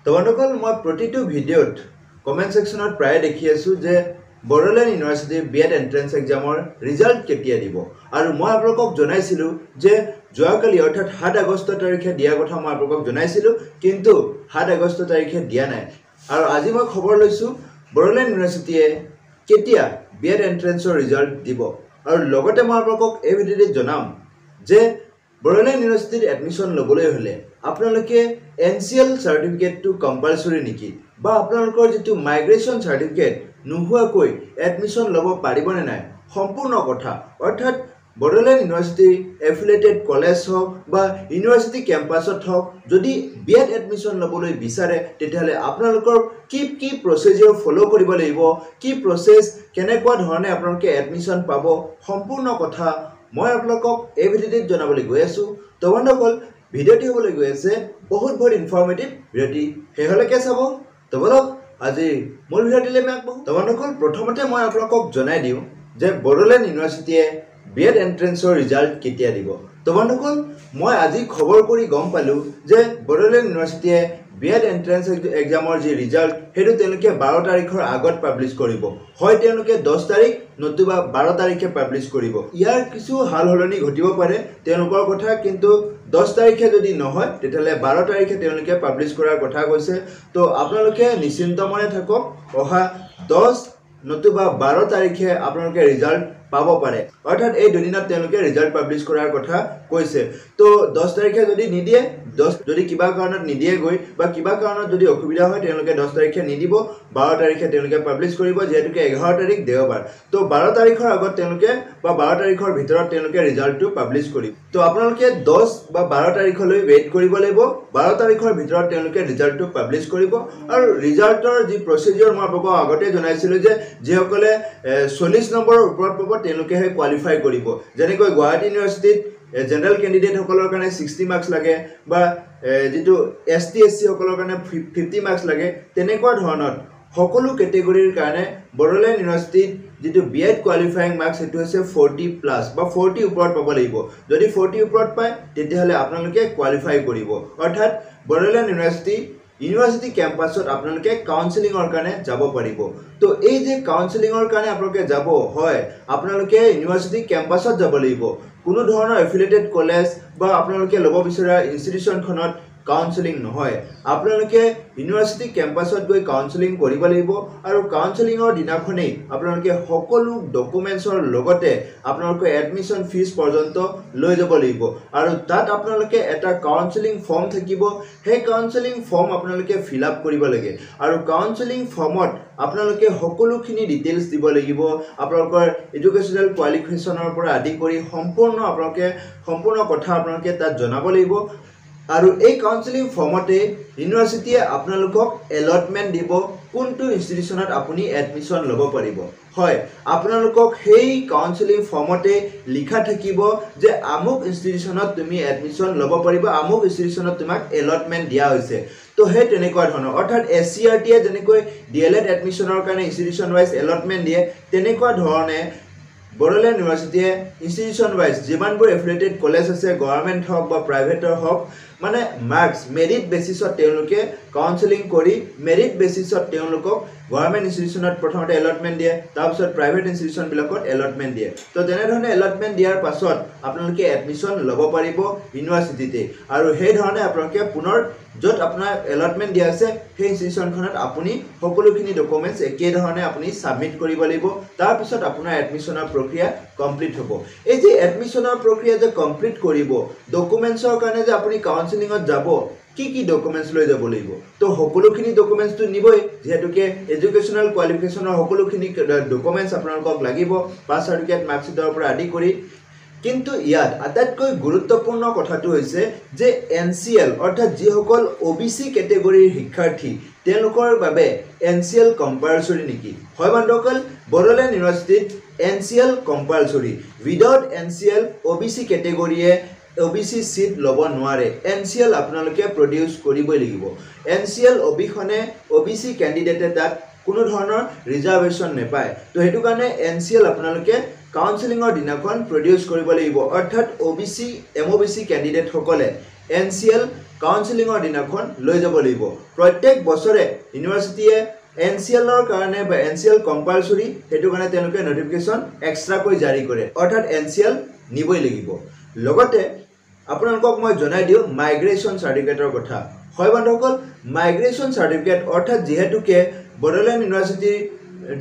তো বন্ধুসকল মই প্ৰতিটো ভিডিঅ'ত কমেন্ট সেকশনত প্ৰায় দেখি আছো যে বড়োলেণ্ড ইউনিভাৰ্চিটি বিএড এন্ট্ৰেন্স এক্সামৰ ৰিজাল্ট কেতিয়া দিব আৰু মই আপোনালোকক জনাইছিলো যে যোৱাকালি অৰ্থাৎ 7 আগষ্ট তাৰিখে দিয়া কথা মই আপোনালোকক জনাইছিলো কিন্তু 7 আগষ্ট তাৰিখে দিয়া নাই আৰু আজি মই খবৰ লৈছো বড়োলেণ্ড ইউনিভাৰ্চিটিয়ে কেতিয়া বিএড এন্ট্ৰেন্সৰ ৰিজাল্ট দিব আৰু লগতে মই আপোনালোকক এই ভিডিঅ'তে জনাম যে বড়োলেণ্ড ইউনিভাৰ্চিটিত এডমিশন লবলৈ হলে আপোনালোকে এনসিএল সাৰ্টিফিকেটটো কম্পালসৰি নেকি বা আপোনালোকৰ যেটো মাইগ্ৰেচন সাৰ্টিফিকেট নোহোৱাকৈ এডমিশন লব পাৰিবনে নাই সম্পূৰ্ণ কথা অৰ্থাৎ বড়োলেণ্ড ইউনিভাৰ্চিটি এফিলিয়েটেড কলেজ হওক বা ইউনিভাৰ্চিটি কেম্পাছত হওক যদি বিএড এডমিশন লবলৈ বিচাৰে তেতিয়াহলে আপোনালোকৰ কি প্ৰসিডিউৰ ফলো কৰিব লাগিব কি প্ৰসেস কেনেকুৱা ধৰণে আপোনালোকে এডমিশন পাব সম্পূৰ্ণ কথা মই আপোনালোকক এই ভিডিঅ'ত জনাবলৈ গৈ আছো তো বন্ধুসকল ভিডিঅ'টি হ'বলৈ গৈ আছে বহুত ইনফৰমেটিভ ভিডিঅ'টি হেহলৈকে চাব তো বলক আজি মূল ভিডিঅ'টিলৈ আমি আগবাঢ়ো তো বন্ধুসকল প্ৰথমতে মই আপোনালোকক জনাই দিওঁ যে বড়োলেণ্ড ইউনিভাৰ্চিটিয়ে বিএড এন্ট্ৰেন্সৰ ৰিজাল্ট কেতিয়া দিব তো বন্ধুসকল মই আজি খবৰ কৰি গম পালো যে বড়োলেণ্ড ইউনিভাৰ্চিটিয়ে বিএড এন্ট্ৰেন্স এক্সামৰ যে ৰিজাল্ট হেতু তেওঁলোকে 12 তাৰিখৰ আগত পাবলিশ কৰিব হয় তেওঁলোকে 10 তাৰিখ নতুবা 12 তাৰিখে পাবলিশ কৰিব ইয়াৰ কিছু হালহলনি ঘটিব পাৰে তেওঁলোকৰ কথা কিন্তু 10 তাৰিখে যদি নহয় তেতিয়ালে 12 তাৰিখে তেওঁলোকে পাবলিশ কৰাৰ কথা কৈছে তো আপোনালোকে নিশ্চিন্ত মনে থাকক অহা 10 নতুবা 12 তাৰিখে আপোনালোকে ৰিজাল্ট পাব পাৰে অৰ্থাৎ এই দুদিনত তেওঁলোকে ৰিজাল্ট পাবলিশ কৰাৰ কথা কৈছে তো 10 তাৰিখে যদি নিদিয়ে 10 যদি কিবা কাৰণত নিদিয়ে গৈ বা কিবা কাৰণত যদি অসুবিধা হয় তেওঁলোকে 10 তাৰিখে নিদিব 12 তাৰিখে তেওঁলোকে পাবলিশ কৰিব যেহেতুকে 11 তাৰিখ দেওবাৰ তো 12 তাৰিখৰ আগত তেওঁলোকে বা 12 তাৰিখৰ ভিতৰত তেওঁলোকে ৰিজাল্টটো পাবলিশ কৰিব তো আপোনালোকে 10 বা 12 তাৰিখলৈ ওয়েট কৰিব লাগিব 12 তাৰিখৰ ভিতৰত তেওঁলোকে ৰিজাল্টটো পাবলিশ কৰিব আৰু ৰিজাল্টৰ যি প্ৰসিডিউৰ মই আপোনালোকক আগতে জনাইছিলো যে যেসকলে 40 নম্বৰৰ ওপৰত পাব তেওঁলোকে হে কোৱালিফাই কৰিব যেনেকৈ গুৱাহাটী ইউনিভাৰ্চিটিত জেনাৰেল ক্যান্ডিডেট সকলৰ কাৰণে 60 মাৰ্কস লাগে বা যেটো এসটি এসসি সকলৰ কাৰণে 50 মাৰ্কস লাগে তেনেকুৱা ধৰণৰ সকলো ক্যাটেগৰীৰ কাৰণে বড়োলেণ্ড ইউনিভাৰ্চিটিত যেটো বিএড কোৱালিফাইং মাৰ্কস এটো হৈছে 40 প্লাস বা 40 ওপৰত পাব লাগিব যদি 40 ওপৰত পায় তেতিয়াহলে আপোনালোকে কোৱালিফাই কৰিব অৰ্থাৎ বড়োলেণ্ড ইউনিভাৰ্চিটি কেম্পাছত আপোনালোকে কাউন্সেলিংৰ কাৰণে যাব পাৰিব তো এই যে কাউন্সেলিংৰ কাৰণে আপোনালোকে যাব হয় আপোনালোকে ইউনিভাৰ্চিটি কেম্পাছত যাব লাগিব কোনো ধৰণৰ এফিলিয়েটেড কলেজ বা আপোনালোকে লব বিচৰা ইনষ্টিটিউচনখনত কাউন্সেলিং নহয় আপোনালোকে ইউনিভাৰ্চিটি কেম্পাছত গৈ কাউন্সেলিং কৰিব লাগিব আৰু কাউন্সেলিংৰ দিনাখনেই আপোনালোকে সকলো ডকুমেন্টছৰ লগতে আপোনালোকৰ এডমিশন ফিজ পৰ্যন্ত লৈ যাব লাগিব আৰু তাত আপোনালোকে এটা কাউন্সেলিং ফৰ্ম থাকিব সেই কাউন্সেলিং ফৰ্ম আপোনালোকে ফিল আপ কৰিব লাগে আৰু কাউন্সেলিং ফৰ্মত আপোনালোকে সকলোখিনি ডিটেইলছ দিব লাগিব আপোনালোকৰ এডুকেশনাল কোৱালিফিকেশনৰ পৰা আদি কৰি সম্পূৰ্ণ কথা আপোনালোকে তাত জনাব লাগিব আৰু এই কাউন্সেলিং ফৰ্মতে ইউনিভাৰ্চিটিয়ে আপোনালোকক এলটমেন্ট দিব কোনটো ইনষ্টিটিউচনত আপুনি এডমিশন লব পাৰিব হয় আপোনালোকক সেই কাউন্সেলিং ফৰ্মতে লিখা থাকিব যে আমুক ইনষ্টিটিউচনত তুমি এডমিশন লব পাৰিবা আমুক ইনষ্টিটিউচনত তোমাক এলটমেন্ট দিয়া হৈছে তো হে তেনেকুৱা ধৰণৰ অৰ্থাৎ এসচিআৰটিয়ে যেনেকৈ ডিএলএড এডমিশনৰ কাৰণে ইনষ্টিটিউচন ওয়াইজ এলটমেন্ট দিয়ে তেনেকুৱা ধৰণে বড়োলেণ্ড ইউনিভাৰ্চিটিয়ে ইনষ্টিটিউচন ওয়াইজ যিমানবোৰ এফিলিয়েটেড কলেজ আছে গভৰ্ণমেণ্ট হওক বা প্ৰাইভেটৰ হওক মানে মাৰ্কস মেৰিট বেসিছত তেওঁলোকে কাউন্সেলিং কৰি মেৰিট বেসিছত তেওঁলোকক গভৰ্ণমেণ্ট ইনষ্টিটিউচনত প্ৰথমতে এলটমেন্ট দিয়ে তাৰপিছত প্ৰাইভেট ইনষ্টিটিউচন বিলাকত এলটমেন্ট দিয়ে তো তেনে ধৰণে এলটমেন্ট দিয়াৰ পাছত আপোনালোকে এডমিশন লব পাৰিব ইউনিভাৰ্চিটিতে আৰু সেই ধৰণে আপোনালোকে পুনৰ যত আপোনাৰ এলটমেন্ট দিয়া আছে সেই ইনষ্টিটিউচনখনত আপুনি সকলোখিনি ডকুমেন্টছ একে ধৰণে আপুনি সাবমিট কৰিব লাগিব তাৰ পিছত আপোনাৰ এডমিশনৰ প্ৰক্ৰিয়া কমপ্লিট হ'ব এই যে এডমিশনৰ প্ৰক্ৰিয়া যে কমপ্লিট কৰিব ডকুমেন্টছৰ কাৰণে যে আপুনি কাউন্সেলিংত যাব কি ডকুমেন্টছ লৈ যাব লাগিব তো সকলোখিনি ডকুমেন্টছটো নিবই যেহেতুকে এডুকেশনাল কোৱালিফিকেশনৰ সকলোখিনি ডকুমেন্টছ আপোনালোকক লাগিব পাছ সাৰ্টিফিকেট মাৰ্কশিটৰ পৰা আদি কৰি কিন্তু ইয়াত আটাইতকৈ গুৰুত্বপূৰ্ণ কথাটো হৈছে যে এনসিএল অৰ্থাৎ যিসকল ওবিসি ক্যাটেগৰীৰ শিক্ষাৰ্থী তেওঁলোকৰ বাবে এনসিএল কম্পালসৰি নেকি হয় বন্ধুসকল বড়োলেণ্ড ইউনিভাৰ্চিটিত NCL compulsory without NCL OBC ক্যাটেগৰীয়ে ওবিসি সিট লব নোৱাৰে এনসিএল আপোনালোকে প্ৰডিউস কৰিবই লাগিব এনসিএল অবিহনে ওবিসি ক্যান্ডিডেটে তাত কোনো ধৰণৰ ৰিজাৰ্ভেশন নেপায় তো হেতু কাৰণে এনসিএল আপোনালোকে কাউন্সেলিংৰ দিনাখন প্ৰডিউস কৰিব লাগিব অৰ্থাৎ ওবিসি এমওবিসি ক্যান্ডিডেট সকলে এনসিএল কাউন্সেলিঙৰ দিনাখন লৈ যাব লাগিব প্ৰত্যেক বছৰে ইউনিভাৰ্সিটিয়ে NCLৰ কাৰণে বা NCL কম্পালসৰি হেতু কাৰণে তেওঁলোকে নোটিফিকেশন এক্সট্ৰা কৈ জাৰি কৰে অৰ্থাৎ NCL নিবই লাগিব লগতে আপোনালোকক মই জনাই দিও মাইগ্ৰেশন সাৰ্টিফিকেটৰ কথা হয় বন্ধুসকল মাইগ্ৰেশন সাৰ্টিফিকেট অৰ্থাৎ যেহেতুকে বড়োলেণ্ড ইউনিভাৰ্সিটি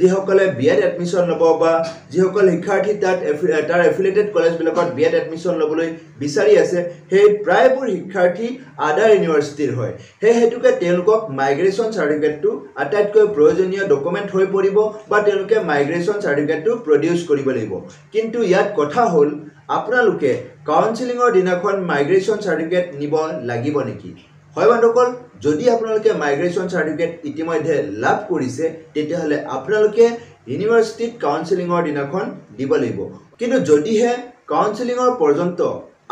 যিসকলে বিএড এডমিশন লব বা যিসকল শিক্ষাৰ্থী তাৰ এফিলিয়েটেড কলেজ বিলাকত বিএড এডমিশন লবলৈ বিচাৰি আছে সেই প্ৰায়বোৰ শিক্ষাৰ্থী আদাৰ ইউনিভাৰ্সিটিৰ হয় সেই হেতুকে তেওঁলোকক মাইগ্ৰেশন সাৰ্টিফিকেটটো আটাইতকৈ প্ৰয়োজনীয় ডকুমেন্ট হৈ পৰিব বা তেওঁলোকে মাইগ্ৰেশন সাৰ্টিফিকেটটো প্ৰডিউস কৰিব লাগিব কিন্তু ইয়াত কথা হ'ল আপোনালোকে কাউন্সেলিঙৰ দিনাখন মাইগ্ৰেশন সাৰ্টিফিকেট নিব লাগিব নেকি হয় বন্ধুসকল যদি আপোনালোকে মাইগ্ৰেশন সাৰ্টিফিকেট ইতিমধ্যে লাভ কৰিছে তেতিয়াহলে আপোনালোকে ইউনিভাৰ্সিটিত কাউন্সেলিঙৰ দিনাখন দিব লাগিব কিন্তু যদিহে কাউন্সেলিঙৰ পৰ্যন্ত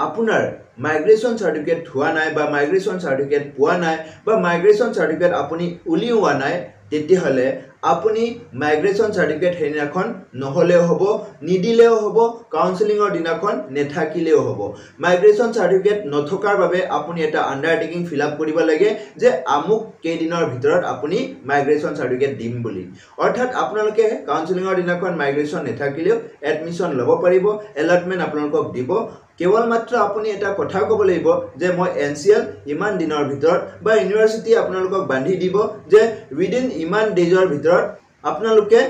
আপোনাৰ মাইগ্ৰেশন সাৰ্টিফিকেট হোৱা নাই বা মাইগ্ৰেশন সাৰ্টিফিকেট পোৱা নাই বা মাইগ্ৰেশন সাৰ্টিফিকেট আপুনি উলিওৱা নাই তেতিয়াহলে আপুনি মাইগ্ৰেশন সাৰ্টিফিকেট হেদিনাখন নহলেও হ'ব নিদিলেও হ'ব কাউন্সেলিঙৰ দিনাখন নেথাকিলেও হ'ব মাইগ্ৰেশন সাৰ্টিফিকেট নথকাৰ বাবে আপুনি এটা আন্ডাৰটেকিং ফিল আপ কৰিব লাগে যে আমুক কেইদিনৰ ভিতৰত আপুনি মাইগ্ৰেশন সাৰ্টিফিকেট দিম বুলি অৰ্থাৎ আপোনালোকে কাউন্সেলিঙৰ দিনাখন মাইগ্ৰেশন নেথাকিলেও এডমিশন ল'ব পাৰিব এলটমেন্ট আপোনালোকক দিব কেৱল মাত্ৰ আপুনি এটা কথা ক'ব লাগিব যে মই NCL ইমান দিনৰ ভিতৰত বা ইউনিভাৰ্সিটি আপোনালোকক বান্ধি দিব যে উইদিন ইমান ডেজৰ ভিতৰত আপোনালোকে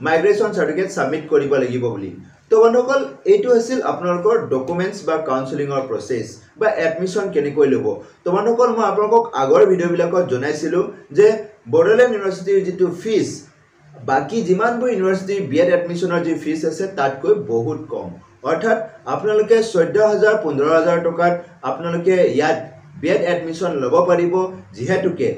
মাইগ্ৰেশন সাৰ্টিফিকেট সাবমিট কৰিব লাগিব বুলি তো বন্ধুসকল এইটো আছিল আপোনালোকৰ ডকুমেন্টস বা কাউন্সেলিঙৰ প্ৰসেস বা এডমিশন কেনেকৈ ল'ব তো বন্ধুসকল মই আপোনালোকক আগৰ ভিডিঅ'বিলাকত জনাইছিলো যে বড়োলেণ্ড ইউনিভাৰ্সিটিৰ যেটো ফিজ বাকি যিমানবোৰ ইউনিভাৰ্সিটিৰ বিএড এডমিশনৰ যে ফিজ আছে তাতকৈ বহুত কম অৰ্থাৎ আপোনালোকে 14000 15000 টকাত আপোনালোকে ইয়াত বিএড এডমিশন ল'ব পাৰিব যেহেতুকে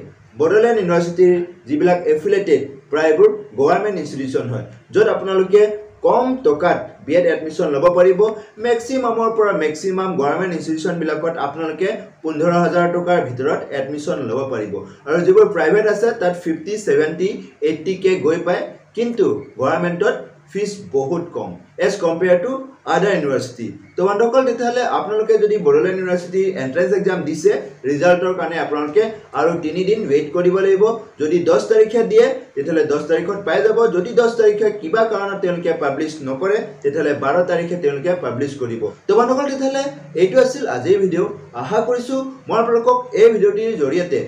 বড়োলেণ্ড ইউনিভাৰ্সিটিৰ যিবিলাক এফিলিয়েটেড প্ৰাইভেট গভৰ্ণমেণ্ট ইনষ্টিটিউচন হয় য'ত আপোনালোকে কম টকাত বিএড এডমিশন ল'ব পাৰিব ম্যাক্সিমামৰ পৰা ম্যাক্সিমাম গভৰ্ণমেণ্ট ইনষ্টিটিউচন বিলাকত আপোনালোকে 15000 টকাৰ ভিতৰত এডমিশন ল'ব পাৰিব আৰু যিবোৰ প্ৰাইভেট আছে তাত 50 70 80 কে গৈ পায় কিন্তু গভৰ্ণমেণ্টত ফিজ বহুত কম এজ কম্পেয়াৰ টু আদাৰ ইউনিভাৰ্সিটি তো বন্ধুসকল তেতিয়াহলে আপোনালোকে যদি বড়োলেণ্ড ইউনিভাৰ্সিটি এন্ট্ৰেন্স এক্সাম দিছে ৰিজাল্টৰ কাৰণে আপোনালোকে আৰু 3 দিন ওয়েট কৰিব লাগিব যদি 10 তাৰিখে দিয়ে তেতিয়াহলে 10 তাৰিখত পাই যাব যদি 10 তাৰিখে কিবা কাৰণত তেওঁলোকে পাবলিশ নকৰে তেতিয়াহলে 12 তাৰিখে তেওঁলোকে পাবলিশ কৰিব তো বন্ধুসকল তেতিয়াহলে এইটো আছিল আজিৰ ভিডিও আশা কৰিছো মই আপোনালোকক এই ভিডিওটিৰ জৰিয়তে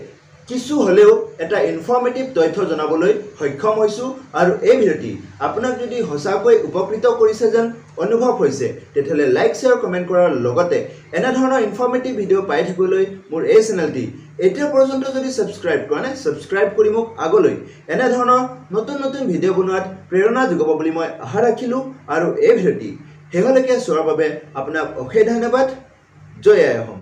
কিছু হলেও এটা ইনফৰমেটিভ তথ্য জনাবলৈ সক্ষম হৈছো আৰু এই ভিডিওটি আপোনাক যদি হসাকৈ উপকৃত কৰিছে যেন অনুভৱ হৈছে তেতিয়াহলে লাইক শেয়াৰ কমেন্ট কৰাৰ লগতে এনে ধৰণৰ ইনফৰমেটিভ ভিডিও পাই থাকিবলৈ মোৰ এই চেনেলটি এতিয়া পৰ্যন্ত যদি সাবস্ক্ৰাইব কৰা নাই সাবস্ক্ৰাইব কৰি মোক আগলৈ এনে ধৰণৰ নতুন নতুন ভিডিও বনোৱাত প্ৰেৰণা যোগাব বুলি মই আশা ৰাখিলো আৰু এই ভিডিওটি হেগলৈকে চোৱাৰ বাবে আপোনাক অশেষ ধন্যবাদ জয় আই অসম।